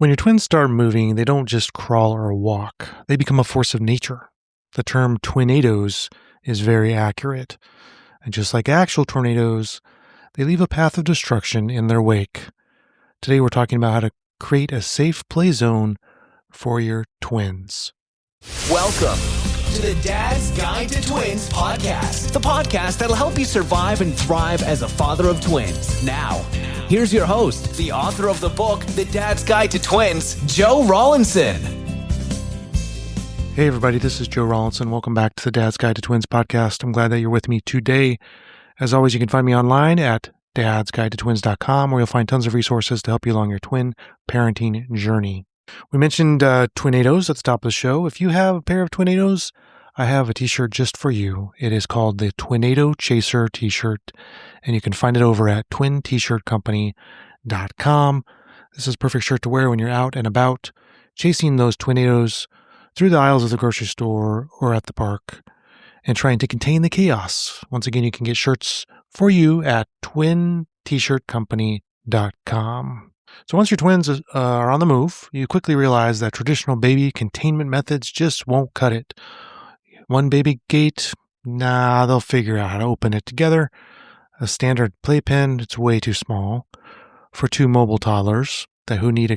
When your twins start moving, they don't just crawl or walk, they become a force of nature. The term Twinadoes is very accurate. And just like actual tornadoes, they leave a path of destruction in their wake. Today we're talking about how to create a safe play zone for your twins. Welcome to the Dad's Guide to Twins podcast, the podcast that'll help you survive and thrive as a father of twins. Now, here's your host, the author of the book, The Dad's Guide to Twins, Joe Rawlinson. Hey everybody, this is Joe Rawlinson. Welcome back to the Dad's Guide to Twins podcast. I'm glad that you're with me today. As always, you can find me online at dadsguidetotwins.com, where you'll find tons of resources to help you along your twin parenting journey. We mentioned Twinadoes at the top of the show. If you have a pair of Twinadoes, I have a t-shirt just for you. It is called the Twinado Chaser t-shirt, and you can find it over at twint-company.com. This is a perfect shirt to wear when you're out and about, chasing those Twinadoes through the aisles of the grocery store or at the park and trying to contain the chaos. Once again, you can get shirts for you at twint-company.com. So once your twins are on the move, you quickly realize that traditional baby containment methods just won't cut it. One baby gate, they'll figure out how to open it together. A standard playpen, it's way too small. For two mobile toddlers who need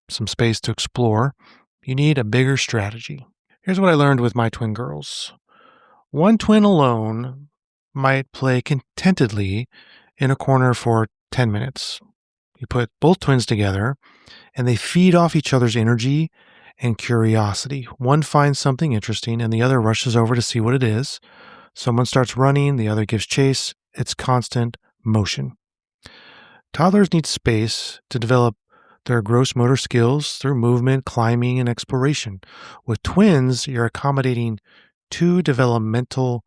some space to explore, you need a bigger strategy. Here's what I learned with my twin girls. One twin alone might play contentedly in a corner for 10 minutes. You put both twins together, and they feed off each other's energy and curiosity. One finds something interesting, and the other rushes over to see what it is. Someone starts running, the other gives chase. It's constant motion. Toddlers need space to develop their gross motor skills through movement, climbing, and exploration. With twins, you're accommodating two developmental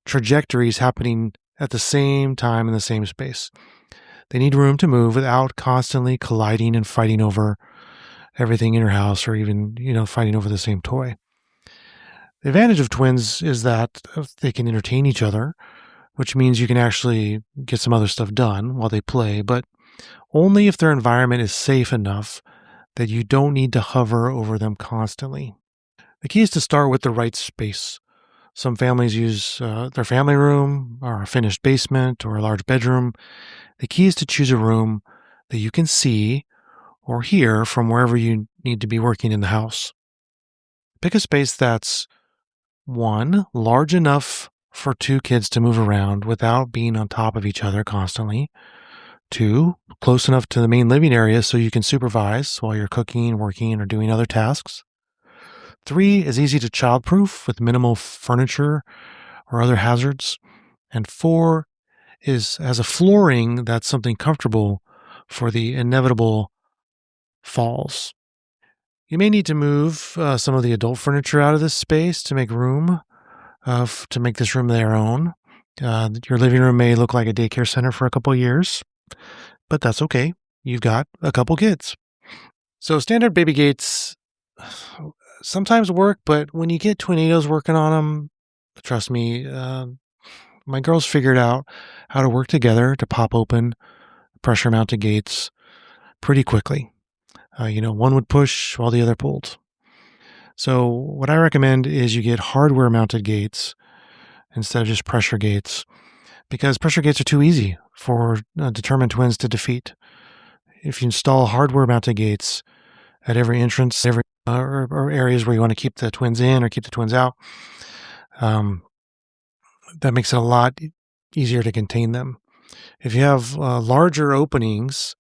trajectories happening at the same time in the same space. They need room to move without constantly colliding and fighting over everything in your house, or even, fighting over the same toy. The advantage of twins is that they can entertain each other, which means you can actually get some other stuff done while they play, but only if their environment is safe enough that you don't need to hover over them constantly. The key is to start with the right space. Some families use their family room or a finished basement or a large bedroom. The key is to choose a room that you can see or hear from wherever you need to be working in the house. Pick a space that's, one, large enough for two kids to move around without being on top of each other constantly. Two, close enough to the main living area so you can supervise while you're cooking, working, or doing other tasks. Three, is easy to childproof with minimal furniture or other hazards. And four, has a flooring that's something comfortable for the inevitable falls. You may need to move some of the adult furniture out of this space to make room, to make this room their own. Your living room may look like a daycare center for a couple of years, but that's okay. You've got a couple kids. So standard baby gates sometimes work, but when you get Twinadoes working on them, trust me, my girls figured out how to work together to pop open pressure-mounted gates pretty quickly. One would push while the other pulled. So what I recommend is you get hardware-mounted gates instead of just pressure gates, because pressure gates are too easy for determined twins to defeat. If you install hardware-mounted gates at every entrance, or areas where you want to keep the twins in or keep the twins out, that makes it a lot easier to contain them. If you have larger openings,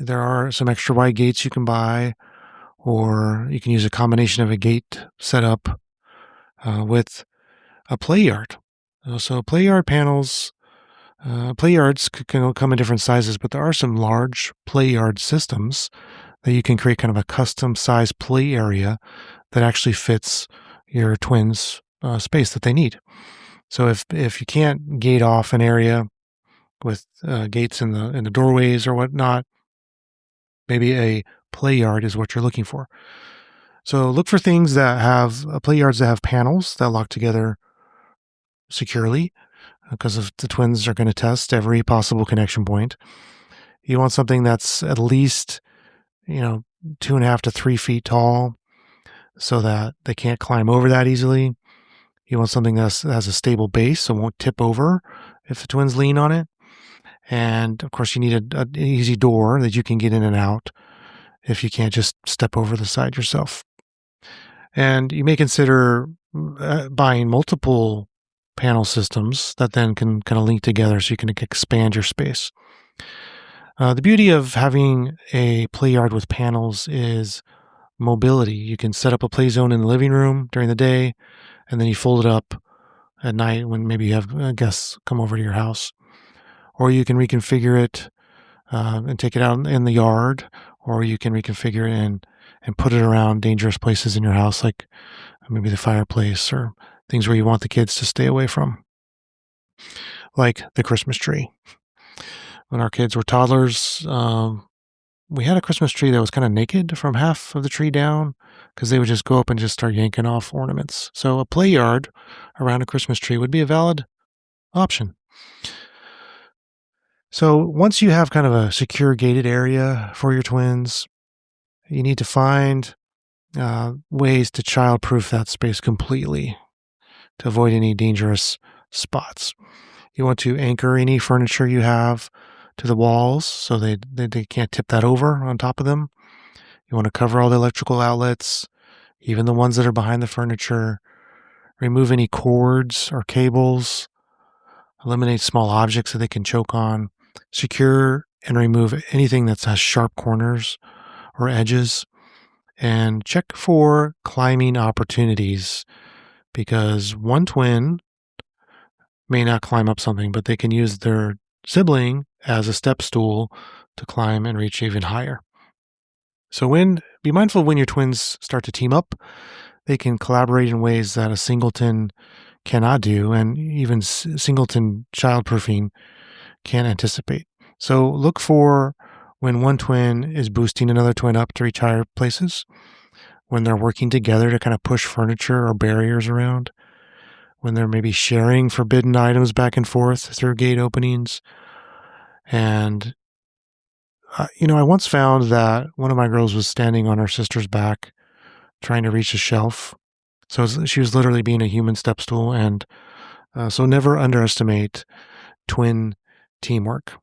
there are some extra wide gates you can buy, or you can use a combination of a gate setup with a play yard. So play yard panels, play yards can come in different sizes, but there are some large play yard systems that you can create kind of a custom size play area that actually fits your twins' space that they need. So if you can't gate off an area with gates in the doorways or whatnot, maybe a play yard is what you're looking for. So look for things that have play yards that have panels that lock together securely, because if the twins are going to test every possible connection point. You want something that's at least 2.5 to 3 feet tall so that they can't climb over that easily. You want something that has a stable base so it won't tip over if the twins lean on it. And of course, you need an easy door that you can get in and out if you can't just step over the side yourself. And you may consider buying multiple panel systems that then can kind of link together so you can expand your space. The beauty of having a play yard with panels is mobility. You can set up a play zone in the living room during the day, and then you fold it up at night when maybe you have guests come over to your house. Or you can reconfigure it and take it out in the yard, or you can reconfigure it and put it around dangerous places in your house, like maybe the fireplace or things where you want the kids to stay away from, like the Christmas tree. When our kids were toddlers, we had a Christmas tree that was kind of naked from half of the tree down because they would just go up and just start yanking off ornaments. So a play yard around a Christmas tree would be a valid option. So once you have kind of a secure gated area for your twins, you need to find ways to child-proof that space completely to avoid any dangerous spots. You want to anchor any furniture you have to the walls so they can't tip that over on top of them. You want to cover all the electrical outlets, even the ones that are behind the furniture. Remove any cords or cables. Eliminate small objects that they can choke on. Secure and remove anything that has sharp corners or edges. And check for climbing opportunities, because one twin may not climb up something, but they can use their sibling as a step stool to climb and reach even higher. So be mindful when your twins start to team up. They can collaborate in ways that a singleton cannot do, and even singleton childproofing can't anticipate. So look for when one twin is boosting another twin up to reach higher places, when they're working together to kind of push furniture or barriers around, when they're maybe sharing forbidden items back and forth through gate openings. And, I once found that one of my girls was standing on her sister's back trying to reach a shelf. So she was literally being a human step stool. And so never underestimate twin teamwork.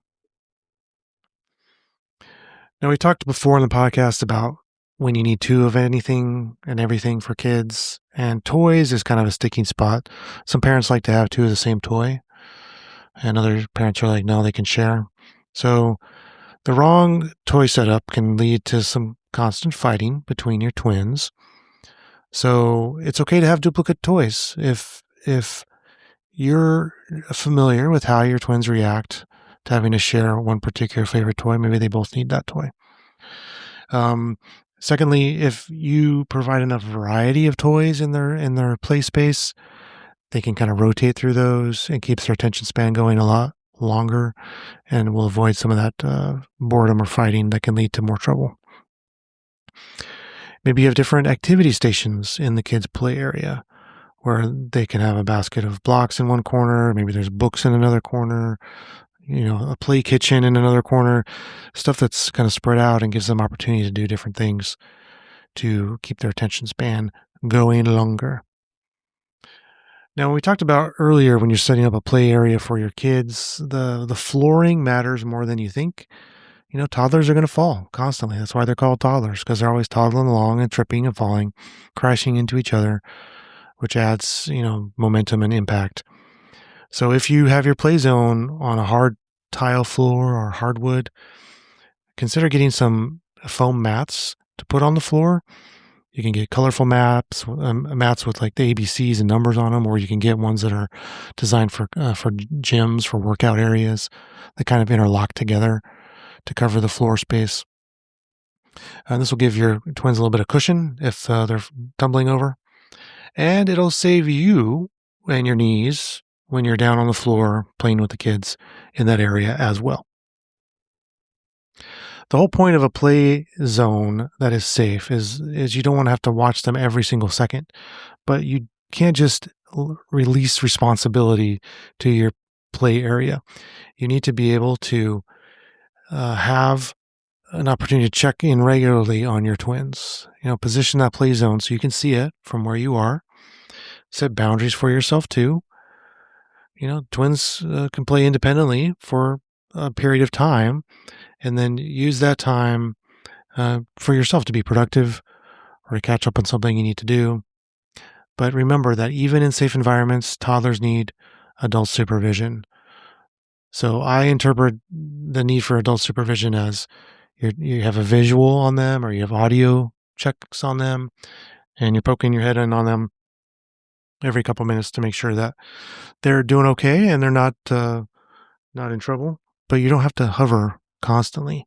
Now, we talked before in the podcast about when you need two of anything and everything for kids, and toys is kind of a sticking spot. Some parents like to have two of the same toy, and other parents are like, no, they can share. So the wrong toy setup can lead to some constant fighting between your twins. So it's okay to have duplicate toys if you're familiar with how your twins react to having to share one particular favorite toy. Maybe they both need that toy. Secondly, if you provide enough variety of toys in their play space, they can kind of rotate through those and keeps their attention span going a lot longer, and will avoid some of that boredom or fighting that can lead to more trouble. Maybe you have different activity stations in the kids' play area where they can have a basket of blocks in one corner, maybe there's books in another corner, a play kitchen in another corner, stuff that's kind of spread out and gives them opportunity to do different things to keep their attention span going longer. Now, we talked about earlier when you're setting up a play area for your kids, the flooring matters more than you think. Toddlers are going to fall constantly. That's why they're called toddlers, because they're always toddling along and tripping and falling, crashing into each other, which adds, momentum and impact. So if you have your play zone on a hard tile floor or hardwood, consider getting some foam mats to put on the floor. You can get colorful mats with like the ABCs and numbers on them, or you can get ones that are designed for gyms, for workout areas that kind of interlock together to cover the floor space. And this will give your twins a little bit of cushion if they're tumbling over. And it'll save you and your knees when you're down on the floor playing with the kids in that area as well. The whole point of a play zone that is safe is you don't want to have to watch them every single second, but you can't just release responsibility to your play area. You need to be able to have an opportunity to check in regularly on your twins. Position that play zone so you can see it from where you are. Set boundaries for yourself too. Twins can play independently for a period of time, and then use that time for yourself to be productive or to catch up on something you need to do. But remember that even in safe environments, toddlers need adult supervision. So I interpret the need for adult supervision as you have a visual on them or you have audio checks on them, and you're poking your head in on them every couple minutes to make sure that they're doing okay and they're not in trouble. But you don't have to hover constantly.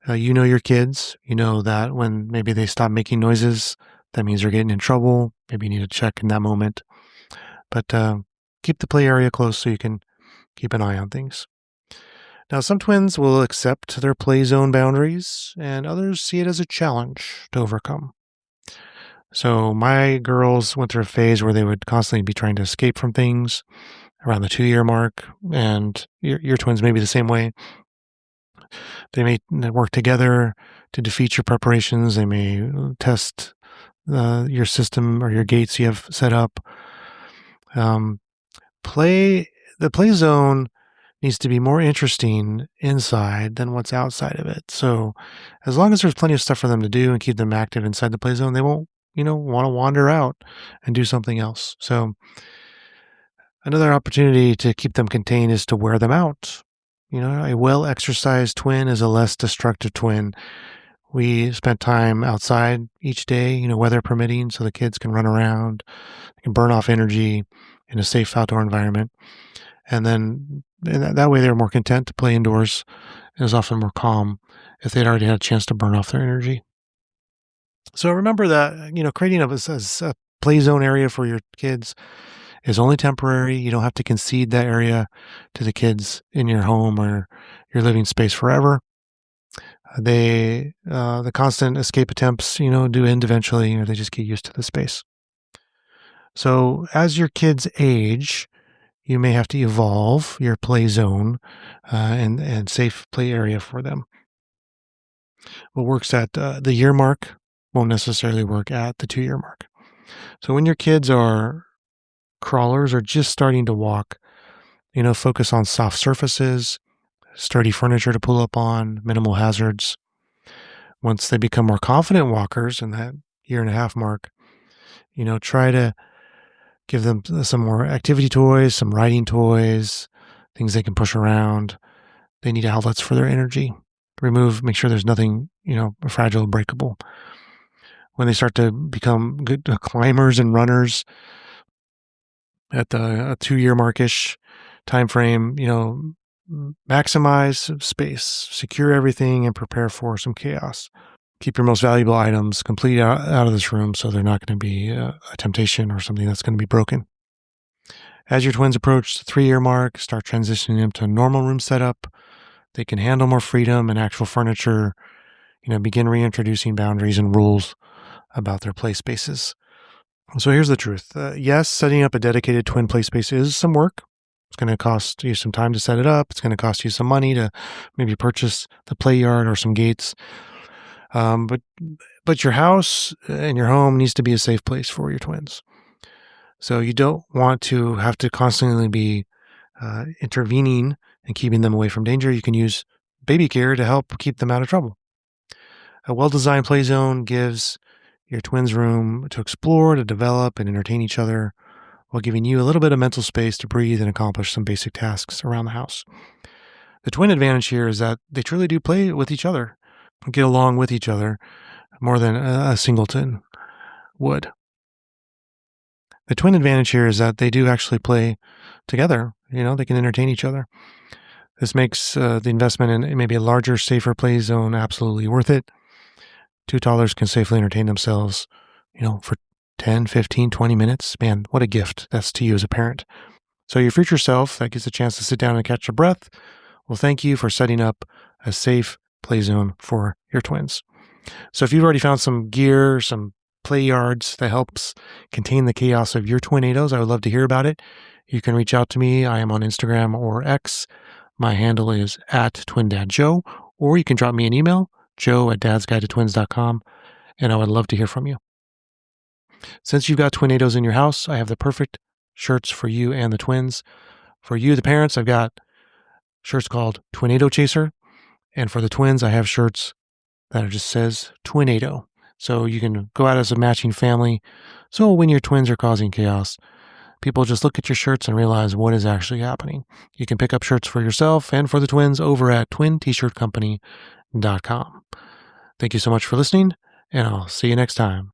You know your kids. You know that when maybe they stop making noises, that means they're getting in trouble. Maybe you need to check in that moment. But keep the play area close so you can keep an eye on things. Now, some twins will accept their play zone boundaries, and others see it as a challenge to overcome. So my girls went through a phase where they would constantly be trying to escape from things around the 2-year mark, and your twins may be the same way. They may work together to defeat your preparations. They may test your system or your gates you have set up. The play zone needs to be more interesting inside than what's outside of it. So as long as there's plenty of stuff for them to do and keep them active inside the play zone, they won't, want to wander out and do something else. So another opportunity to keep them contained is to wear them out. A well-exercised twin is a less destructive twin. We spent time outside each day, weather permitting, so the kids can run around, they can burn off energy in a safe outdoor environment. And then that way they're more content to play indoors and is often more calm if they'd already had a chance to burn off their energy. So remember that, creating a play zone area for your kids is only temporary. You don't have to concede that area to the kids in your home or your living space forever. The constant escape attempts, do end eventually, or they just get used to the space. So as your kids age, you may have to evolve your play zone and safe play area for them. What works at the year mark won't necessarily work at the 2-year mark. So when your kids are crawlers or just starting to walk, focus on soft surfaces, sturdy furniture to pull up on, minimal hazards. Once they become more confident walkers in that 1.5 year mark, try to give them some more activity toys, some riding toys, things they can push around. They need outlets for their energy. Make sure there's nothing, fragile, breakable. When they start to become good climbers and runners at the 2-year markish time frame, maximize space, secure everything, and prepare for some chaos. Keep your most valuable items completely out of this room so they're not going to be a temptation or something that's going to be broken. As your twins approach the 3-year mark, start transitioning them to a normal room setup. They can handle more freedom and actual furniture. Begin reintroducing boundaries and rules about their play spaces. So here's the truth. Yes, setting up a dedicated twin play space is some work. It's going to cost you some time to set it up. It's going to cost you some money to maybe purchase the play yard or some gates. But your house and your home needs to be a safe place for your twins. So you don't want to have to constantly be intervening and keeping them away from danger. You can use baby care to help keep them out of trouble. A well-designed play zone gives your twins room to explore, to develop, and entertain each other while giving you a little bit of mental space to breathe and accomplish some basic tasks around the house. The twin advantage here is that they truly do play with each other, get along with each other more than a singleton would. The twin advantage here is that they do actually play together. They can entertain each other. This makes the investment in maybe a larger, safer play zone absolutely worth it. 2 toddlers can safely entertain themselves, for 10, 15, 20 minutes. Man, what a gift that's to you as a parent. So your future self that gets a chance to sit down and catch your breath will thank you for setting up a safe play zone for your twins. So if you've already found some gear, some play yards that helps contain the chaos of your Twinadoes, I would love to hear about it. You can reach out to me. I am on Instagram or X. My handle is @TwinDadJoe, or you can drop me an email, joe@dadsguidetotwins.com, and I would love to hear from you. Since you've got Twinadoes in your house, I have the perfect shirts for you and the twins. For you, the parents, I've got shirts called Twinado Chaser, and for the twins, I have shirts that just says Twinado. So you can go out as a matching family. So when your twins are causing chaos, people just look at your shirts and realize what is actually happening. You can pick up shirts for yourself and for the twins over at twintshirtcompany.com. Thank you so much for listening, and I'll see you next time.